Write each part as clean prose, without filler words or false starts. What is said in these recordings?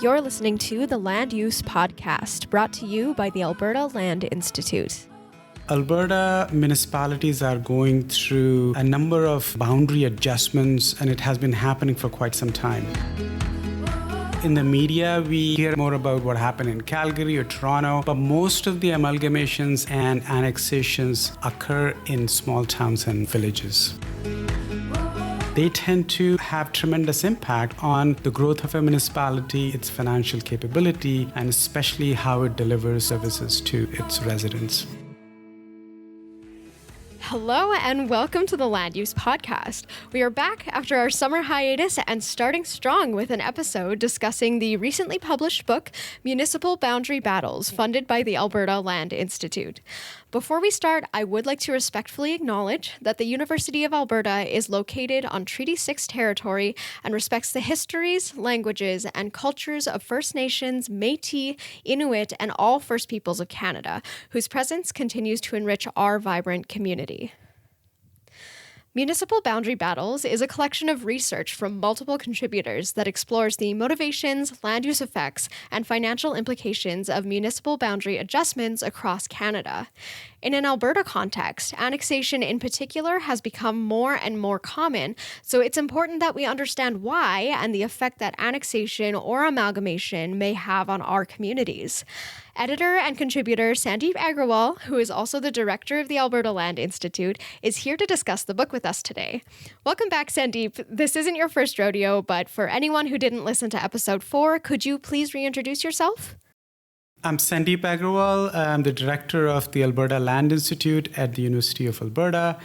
You're listening to the Land Use Podcast, brought to you by the Alberta Land Institute. Alberta municipalities are going through a number of boundary adjustments, and it has been happening for quite some time. In the media, we hear more about what happened in Calgary or Toronto, but most of the amalgamations and annexations occur in small towns and villages. They tend to have tremendous impact on the growth of a municipality, its financial capability, and especially how it delivers services to its residents. Hello and welcome to the Land Use Podcast. We are back after our summer hiatus and starting strong with an episode discussing the recently published book, Municipal Boundary Battles, funded by the Alberta Land Institute. Before we start, I would like to respectfully acknowledge that the University of Alberta is located on Treaty 6 territory and respects the histories, languages, and cultures of First Nations, Métis, Inuit, and all First Peoples of Canada, whose presence continues to enrich our vibrant community. Municipal Boundary Battles is a collection of research from multiple contributors that explores the motivations, land use effects, and financial implications of municipal boundary adjustments across Canada. In an Alberta context, annexation in particular has become more and more common, so it's important that we understand why and the effect that annexation or amalgamation may have on our communities. Editor and contributor Sandeep Agrawal, who is also the director of the Alberta Land Institute, is here to discuss the book with us today. Welcome back, Sandeep. This isn't your first rodeo, but for anyone who didn't listen to episode 4, could you please reintroduce yourself? I'm Sandeep Agrawal. I'm the director of the Alberta Land Institute at the University of Alberta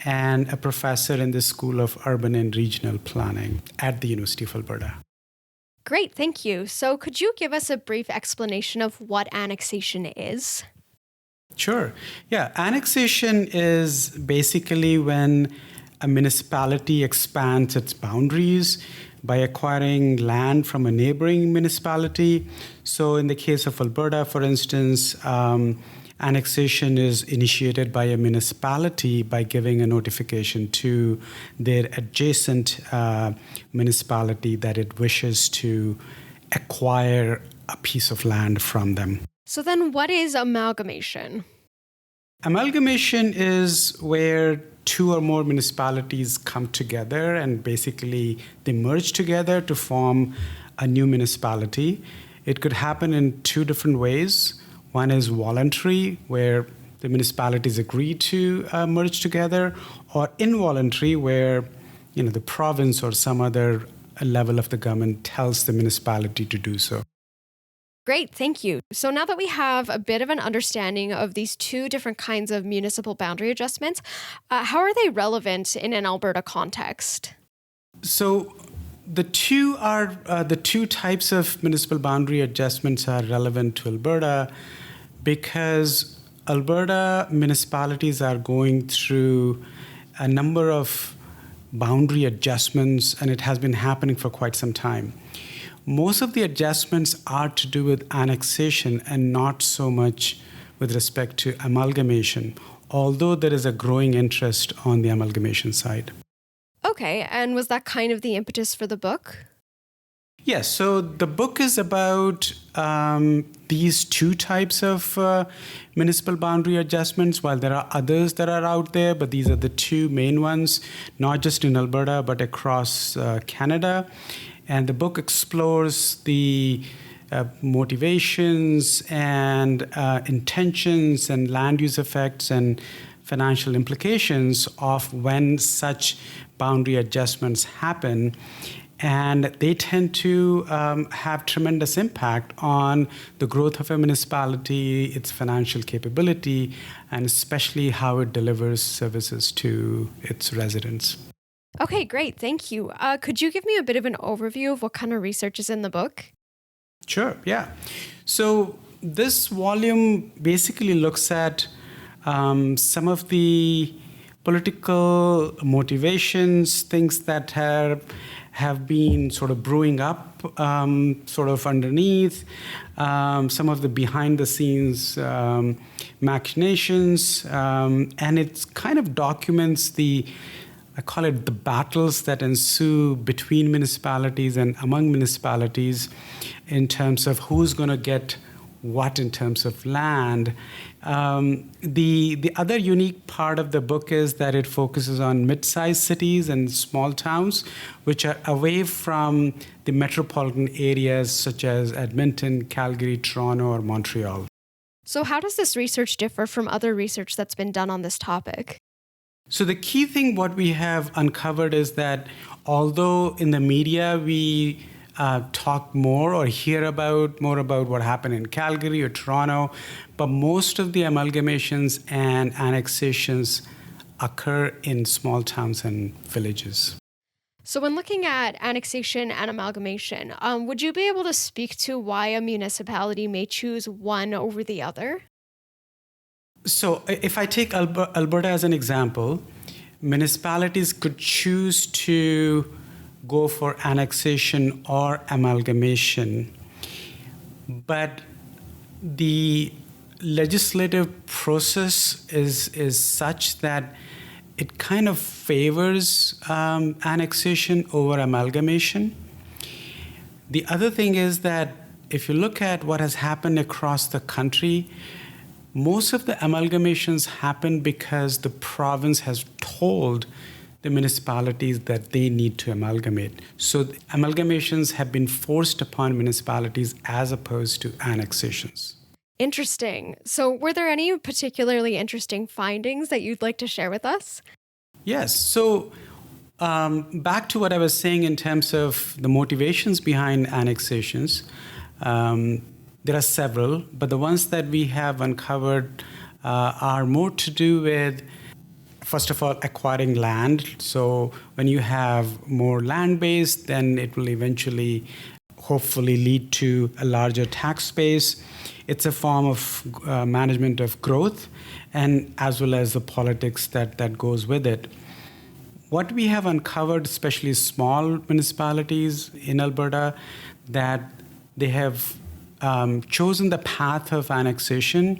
and a professor in the School of Urban and Regional Planning at the University of Alberta. Great, thank you. So could you give us a brief explanation of what annexation is? Sure. Yeah, annexation is basically when a municipality expands its boundaries by acquiring land from a neighboring municipality. So in the case of Alberta, for instance, annexation is initiated by a municipality by giving a notification to their adjacent municipality that it wishes to acquire a piece of land from them. So then what is amalgamation? Amalgamation is where two or more municipalities come together and basically they merge together to form a new municipality. It could happen in two different ways. One is voluntary, where the municipalities agree to merge together, or involuntary, where the province or some other level of the government tells the municipality to do so. Great, thank you. So now that we have a bit of an understanding of these two different kinds of municipal boundary adjustments, how are they relevant in an Alberta context? So the two types of municipal boundary adjustments are relevant to Alberta because Alberta municipalities are going through a number of boundary adjustments, and it has been happening for quite some time. Most of the adjustments are to do with annexation and not so much with respect to amalgamation, although there is a growing interest on the amalgamation side. Okay, and was that kind of the impetus for the book? Yes, so the book is about these two types of municipal boundary adjustments, while there are others that are out there, but these are the two main ones, not just in Alberta, but across Canada. And the book explores the motivations and intentions and land use effects and financial implications of when such boundary adjustments happen. And they tend to have tremendous impact on the growth of a municipality, its financial capability, and especially how it delivers services to its residents. Okay, great. Thank you. Could you give me a bit of an overview of what kind of research is in the book? Sure, yeah. So this volume basically looks at some of the political motivations, things that have been sort of brewing up sort of underneath, some of the behind-the-scenes machinations, and it kind of documents the I call it the battles that ensue between municipalities and among municipalities in terms of who's going to get what in terms of land. The other unique part of the book is that it focuses on mid-sized cities and small towns, which are away from the metropolitan areas such as Edmonton, Calgary, Toronto, or Montreal. So how does this research differ from other research that's been done on this topic? So the key thing what we have uncovered is that although in the media we talk more or hear more about what happened in Calgary or Toronto, but most of the amalgamations and annexations occur in small towns and villages. So when looking at annexation and amalgamation, would you be able to speak to why a municipality may choose one over the other? So if I take Alberta as an example, municipalities could choose to go for annexation or amalgamation, but the legislative process is such that it kind of favors annexation over amalgamation. The other thing is that if you look at what has happened across the country, most of the amalgamations happen because the province has told the municipalities that they need to amalgamate. So the amalgamations have been forced upon municipalities as opposed to annexations. Interesting. So were there any particularly interesting findings that you'd like to share with us? Yes. So back to what I was saying in terms of the motivations behind annexations, there are several, but the ones that we have uncovered are more to do with, first of all, acquiring land. So when you have more land base, then it will eventually, hopefully, lead to a larger tax base. It's a form of management of growth, and as well as the politics that goes with it. What we have uncovered, especially small municipalities in Alberta, that they have chosen the path of annexation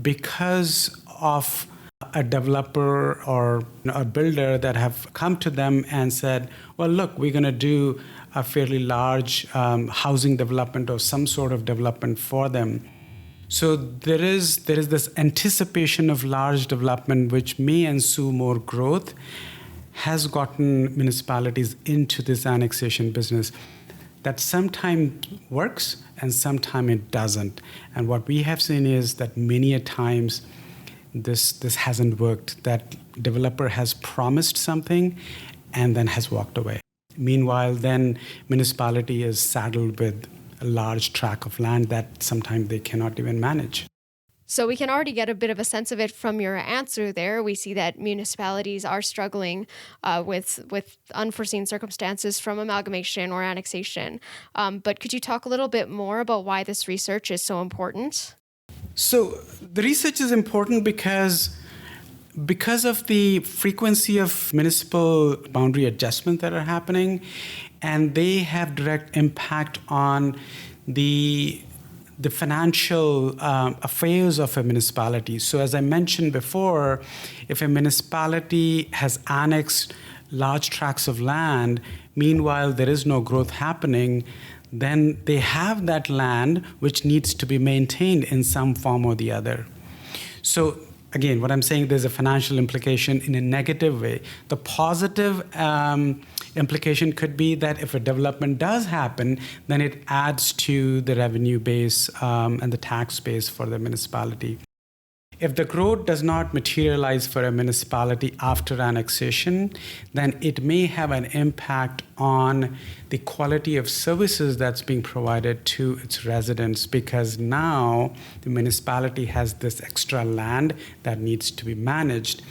because of a developer or a builder that have come to them and said, well, look, we're going to do a fairly large housing development or some sort of development for them. So there is this anticipation of large development which may ensue more growth, has gotten municipalities into this annexation business. That sometimes works and sometimes it doesn't. And what we have seen is that many a times this hasn't worked. That developer has promised something and then has walked away. Meanwhile, then municipality is saddled with a large tract of land that sometimes they cannot even manage. So we can already get a bit of a sense of it from your answer there. We see that municipalities are struggling with unforeseen circumstances from amalgamation or annexation. But could you talk a little bit more about why this research is so important? So the research is important because of the frequency of municipal boundary adjustments that are happening, and they have direct impact on the financial affairs of a municipality. So as I mentioned before, if a municipality has annexed large tracts of land, meanwhile there is no growth happening, then they have that land which needs to be maintained in some form or the other. So again, what I'm saying, there's a financial implication in a negative way. The positive implication could be that if a development does happen, then it adds to the revenue base and the tax base for the municipality. If the growth does not materialize for a municipality after annexation, then it may have an impact on the quality of services that's being provided to its residents, because now the municipality has this extra land that needs to be managed.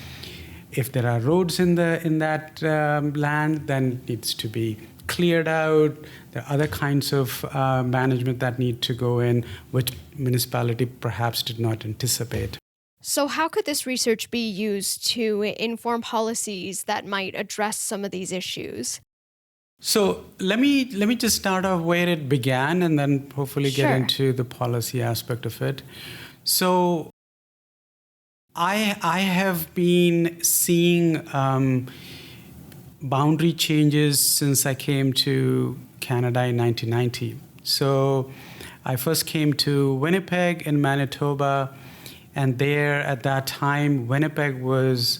If there are roads in that land, then it needs to be cleared out. There are other kinds of management that need to go in, which municipality perhaps did not anticipate. So how could this research be used to inform policies that might address some of these issues? So let me just start off where it began and then hopefully get into the policy aspect of it. So I have been seeing boundary changes since I came to Canada in 1990. So I first came to Winnipeg in Manitoba, and there at that time, Winnipeg was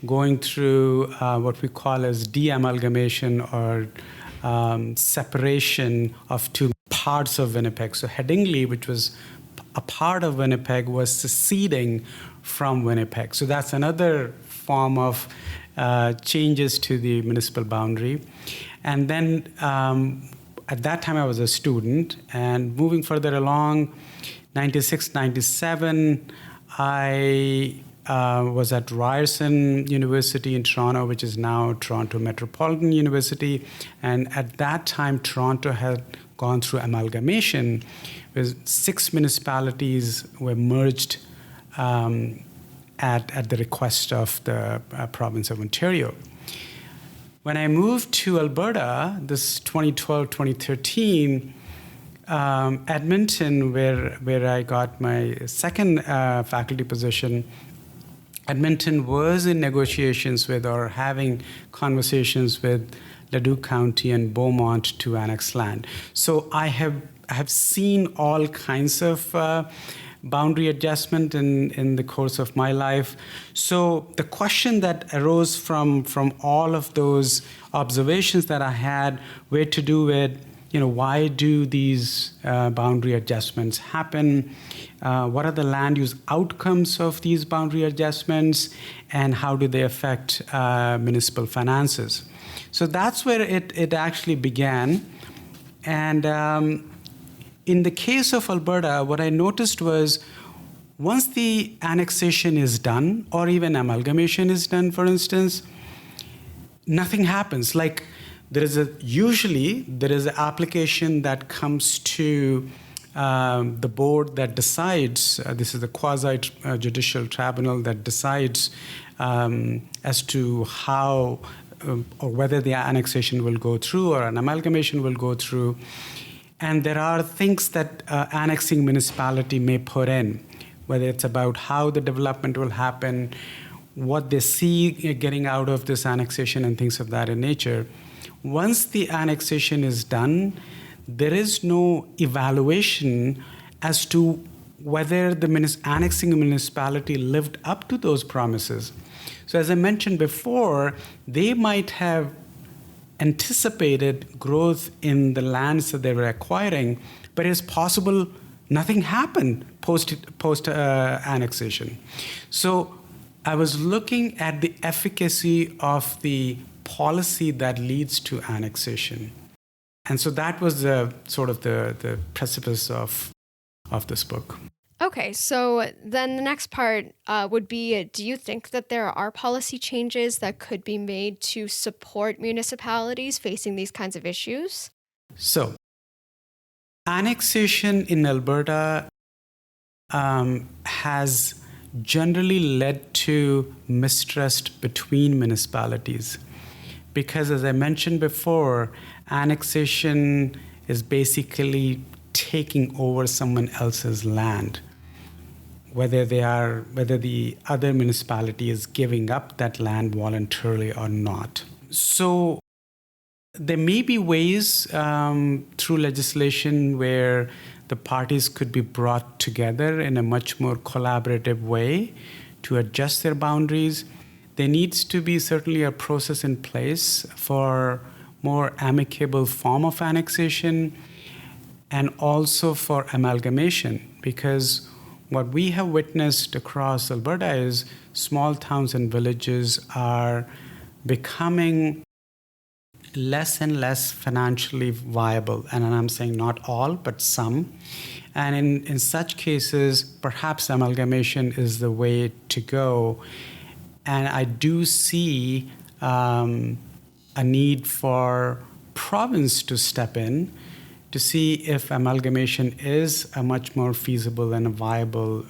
going through what we call as de-amalgamation, or separation of two parts of Winnipeg. So Headingley, which was a part of Winnipeg, was seceding from Winnipeg. So that's another form of changes to the municipal boundary. And then at that time I was a student, and moving further along, 96, 97, I was at Ryerson University in Toronto, which is now Toronto Metropolitan University. And at that time, Toronto had gone through amalgamation, where 6 municipalities were merged at the request of the province of Ontario. When I moved to Alberta, this 2012, 2013, Edmonton, where I got my second faculty position, Edmonton was in negotiations with, or having conversations with, Leduc County and Beaumont to annex land. So I have seen all kinds of boundary adjustment in the course of my life. So the question that arose from all of those observations that I had were to do with, why do these boundary adjustments happen? What are the land use outcomes of these boundary adjustments, and how do they affect municipal finances? So that's where it actually began. And in the case of Alberta, what I noticed was, once the annexation is done, or even amalgamation is done, for instance, nothing happens. Like, usually there is an application that comes to the board that decides, this is the quasi-judicial tribunal that decides as to how or whether the annexation will go through or an amalgamation will go through. And there are things that annexing municipality may put in, whether it's about how the development will happen, what they see getting out of this annexation, and things of that in nature. Once the annexation is done, there is no evaluation as to whether the annexing municipality lived up to those promises. So as I mentioned before, they might have anticipated growth in the lands that they were acquiring, but it's possible nothing happened post annexation. So I was looking at the efficacy of the policy that leads to annexation. And so that was the sort of the precipice of this book. Okay, so then the next part would be, do you think that there are policy changes that could be made to support municipalities facing these kinds of issues? So, annexation in Alberta has generally led to mistrust between municipalities. Because as I mentioned before, annexation is basically taking over someone else's land. Whether the other municipality is giving up that land voluntarily or not. So there may be ways through legislation where the parties could be brought together in a much more collaborative way to adjust their boundaries. There needs to be certainly a process in place for more amicable form of annexation, and also for amalgamation, because what we have witnessed across Alberta is small towns and villages are becoming less and less financially viable. And I'm saying not all, but some. And in such cases, perhaps amalgamation is the way to go. And I do see a need for province to step in to see if amalgamation is a much more feasible and a viable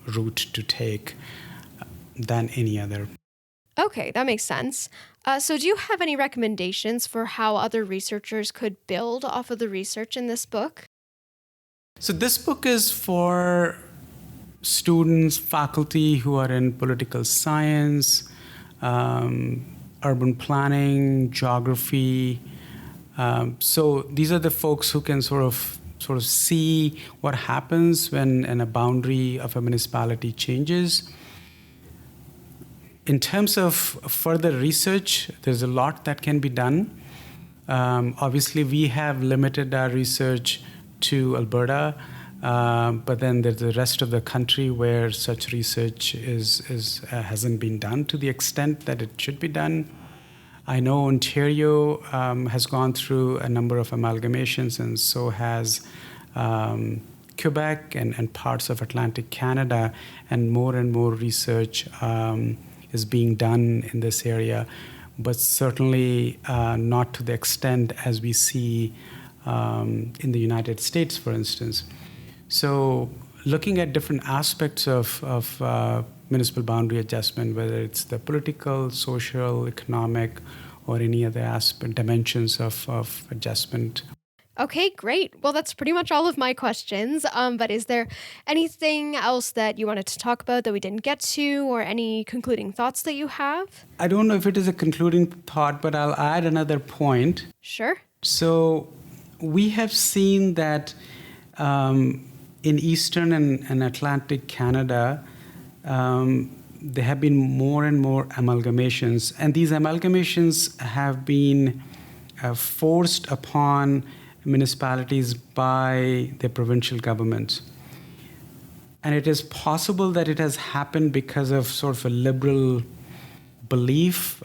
route to take than any other. Okay, that makes sense. So do you have any recommendations for how other researchers could build off of the research in this book? So this book is for students, faculty who are in political science, urban planning, geography. So these are the folks who can sort of see what happens when a boundary of a municipality changes. In terms of further research, there's a lot that can be done. Obviously, we have limited our research to Alberta, but then there's the rest of the country where such research hasn't been done to the extent that it should be done. I know Ontario has gone through a number of amalgamations, and so has Quebec and parts of Atlantic Canada, and more research is being done in this area, but certainly not to the extent as we see in the United States, for instance. So looking at different aspects of municipal boundary adjustment, whether it's the political, social, economic, or any other dimensions of adjustment. Okay, great. Well, that's pretty much all of my questions. But is there anything else that you wanted to talk about that we didn't get to, or any concluding thoughts that you have? I don't know if it is a concluding thought, but I'll add another point. Sure. So we have seen that in Eastern and Atlantic Canada, there have been more and more amalgamations. And these amalgamations have been forced upon municipalities by the provincial governments. And it is possible that it has happened because of sort of a liberal belief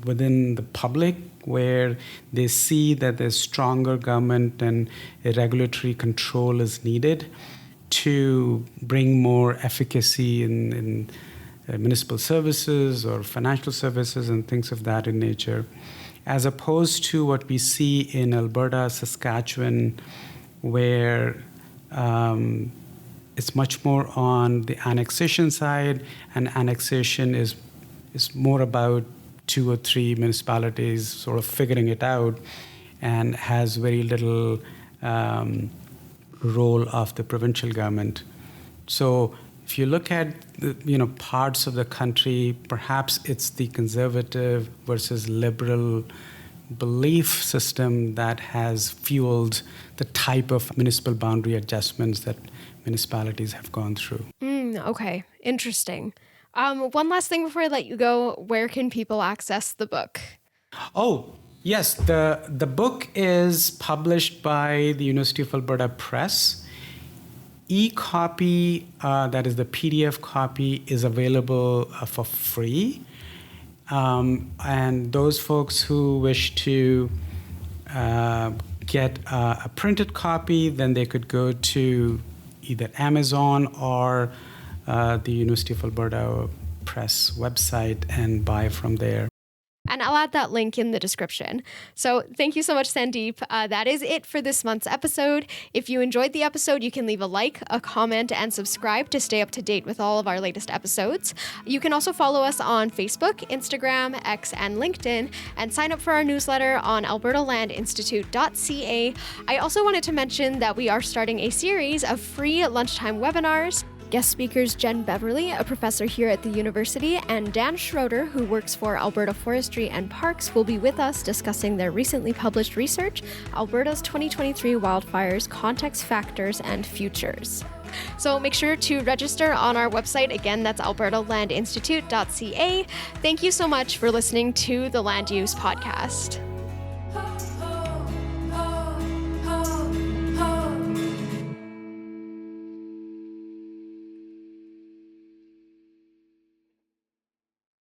within the public, where they see that there's stronger government and a regulatory control is needed to bring more efficacy in municipal services or financial services and things of that in nature, as opposed to what we see in Alberta, Saskatchewan, where it's much more on the annexation side, and annexation is more about 2 or 3 municipalities sort of figuring it out, and has very little role of the provincial government. So if you look at parts of the country, perhaps it's the conservative versus liberal belief system that has fueled the type of municipal boundary adjustments that municipalities have gone through. Okay, interesting. One last thing before I let you go, where can people access the book? Oh, yes, the book is published by the University of Alberta Press. E-copy, that is the PDF copy, is available for free. And those folks who wish to get a printed copy, then they could go to either Amazon or the University of Alberta Press website and buy from there. And I'll add that link in the description. So thank you so much, Sandeep. That is it for this month's episode. If you enjoyed the episode, you can leave a like, a comment, and subscribe to stay up to date with all of our latest episodes. You can also follow us on Facebook, Instagram, X, and LinkedIn, and sign up for our newsletter on albertalandinstitute.ca. I also wanted to mention that we are starting a series of free lunchtime webinars. Guest speakers Jen Beverly, a professor here at the university, and Dan Schroeder, who works for Alberta Forestry and Parks, will be with us discussing their recently published research, Alberta's 2023 Wildfires, Context, Factors, and Futures. So make sure to register on our website. Again, that's albertalandinstitute.ca. Thank you so much for listening to the Land Use Podcast.